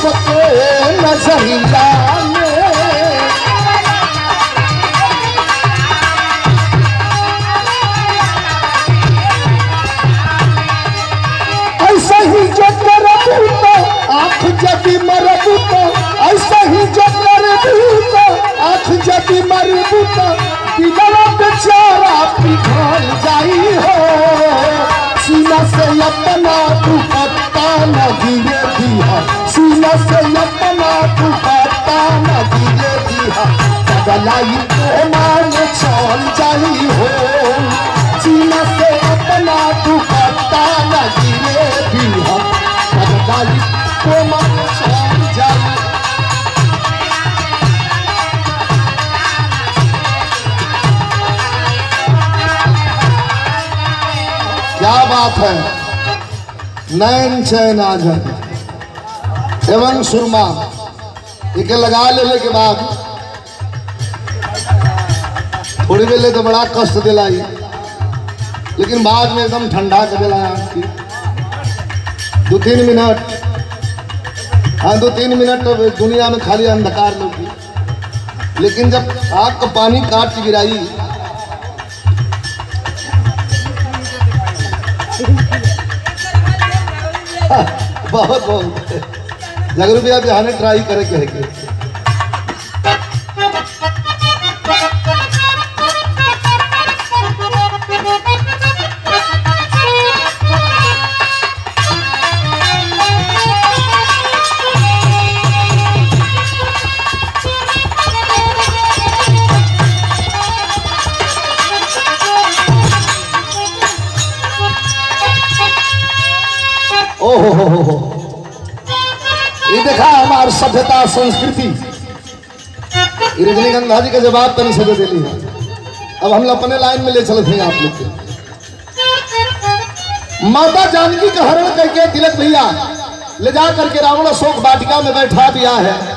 सबके नजरिया में। ऐसा ही जो करबू तो आँख जदि मरबू तो, ऐसा ही जो करबू तो आँख जदि मरबू तो दिलवा बेचारा पिघल जाई हो। सीना से अपना दुपट्टा न गिरे दिया, सीना से अपना दुपट्टा न गिरे दिया, बदलाई प्रेमान चल जाई हो। सीना से अपना दुपट्टा न गिरे दिया, बदलाई प्रेमान चल जाई। क्या बात है, नैन चैन आ जाए एवं सुरमा एक लगा लेने के बाद थोड़ी वेले तो बड़ा कष्ट दिलाई, लेकिन बाद में एकदम ठंडा कर दिलाया। 2-3 मिनट, हाँ 2-3 मिनट तो दुनिया में खाली अंधकार लोगी, लेकिन जब आग का पानी काट के गिराई बहुत बहुत जगरू भैया बिहाने ट्राई करे कहे ओहो ये देखा हमारी सभ्यता संस्कृति। रजनीगंधा जी का जवाब तनी से दे दिली है। अब हम अपने लाइन में ले चलते हैं आप लोग के। माता जानकी का हरण करके तिलक भैया ले जा करके रावण अशोक वाटिका में बैठा दिया है।